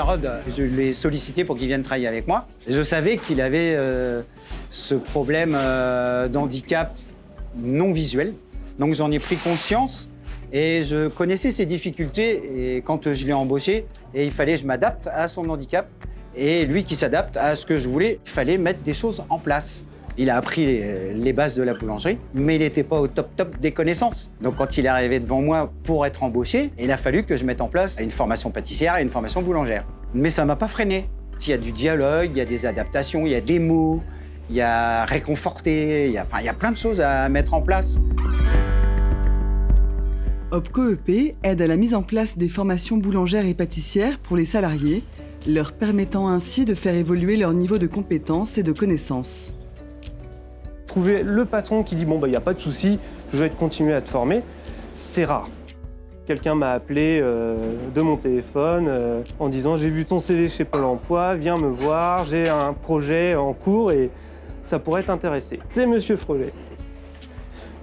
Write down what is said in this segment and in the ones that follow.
Jarod, je l'ai sollicité pour qu'il vienne travailler avec moi. Je savais qu'il avait ce problème d'handicap non visuel. Donc j'en ai pris conscience et je connaissais ses difficultés. Et quand je l'ai embauché, et il fallait que je m'adapte à son handicap. Et lui qui s'adapte à ce que je voulais, il fallait mettre des choses en place. Il a appris les bases de la boulangerie, mais il n'était pas au top des connaissances. Donc quand il est arrivé devant moi pour être embauché, il a fallu que je mette en place une formation pâtissière et une formation boulangère. Mais ça ne m'a pas freiné. Il y a du dialogue, il y a des adaptations, il y a des mots, il y a réconforter, il y a plein de choses à mettre en place. OPCO-EP aide à la mise en place des formations boulangères et pâtissières pour les salariés, leur permettant ainsi de faire évoluer leur niveau de compétences et de connaissances. Trouver le patron qui dit « bon, il n'y a pas de souci, je vais continuer à te former », c'est rare. Quelqu'un m'a appelé de mon téléphone en disant « j'ai vu ton CV chez Pôle emploi, viens me voir, j'ai un projet en cours et ça pourrait t'intéresser ». C'est Monsieur Froget.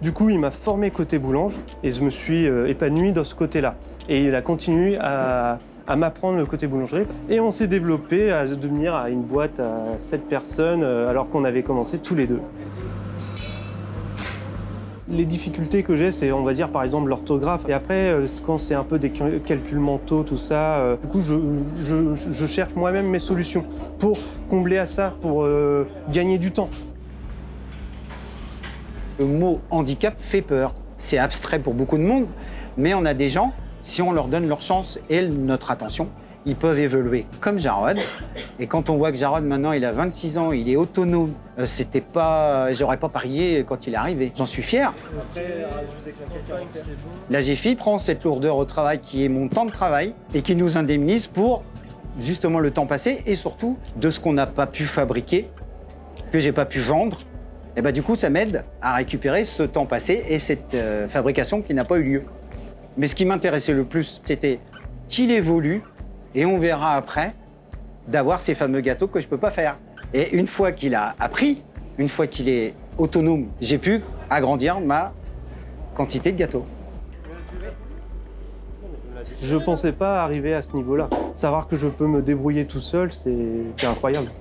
Du coup, il m'a formé côté boulange et je me suis épanoui dans ce côté-là. Et il a continué à m'apprendre le côté boulangerie. Et on s'est développé à devenir à une boîte à 7 personnes alors qu'on avait commencé tous les deux. Les difficultés que j'ai, c'est, on va dire, par exemple, l'orthographe. Et après, quand c'est un peu des calculs mentaux, tout ça, du coup, je cherche moi-même mes solutions pour combler à ça, pour gagner du temps. Le mot handicap fait peur. C'est abstrait pour beaucoup de monde, mais on a des gens, si on leur donne leur chance et notre attention, ils peuvent évoluer comme Jarod. Et quand on voit que Jarod, maintenant, il a 26 ans, il est autonome, j'aurais pas parié quand il est arrivé. J'en suis fier. La GFI prend cette lourdeur au travail qui est mon temps de travail et qui nous indemnise pour justement le temps passé et surtout de ce qu'on n'a pas pu fabriquer, que j'ai pas pu vendre. Et du coup, ça m'aide à récupérer ce temps passé et cette fabrication qui n'a pas eu lieu. Mais ce qui m'intéressait le plus, c'était qu'il évolue et on verra après d'avoir ces fameux gâteaux que je ne peux pas faire. Et une fois qu'il a appris, une fois qu'il est autonome, j'ai pu agrandir ma quantité de gâteaux. Je ne pensais pas arriver à ce niveau-là. Savoir que je peux me débrouiller tout seul, c'est incroyable.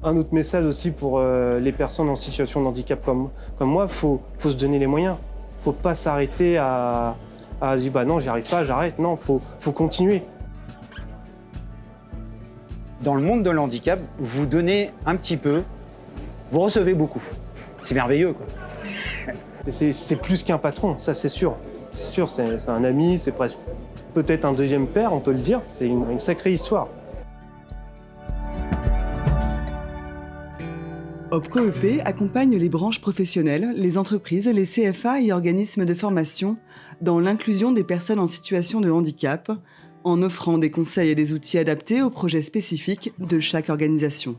Un autre message aussi pour les personnes en situation de handicap comme moi, faut se donner les moyens. Faut pas s'arrêter à dire bah non, j'y arrive pas, j'arrête. Non, faut continuer. Dans le monde de l'handicap, vous donnez un petit peu, vous recevez beaucoup. C'est merveilleux, quoi. C'est plus qu'un patron, ça c'est sûr. C'est sûr, c'est un ami, c'est presque peut-être un deuxième père, on peut le dire. C'est une sacrée histoire. OPCO-EP accompagne les branches professionnelles, les entreprises, les CFA et organismes de formation dans l'inclusion des personnes en situation de handicap, en offrant des conseils et des outils adaptés aux projets spécifiques de chaque organisation.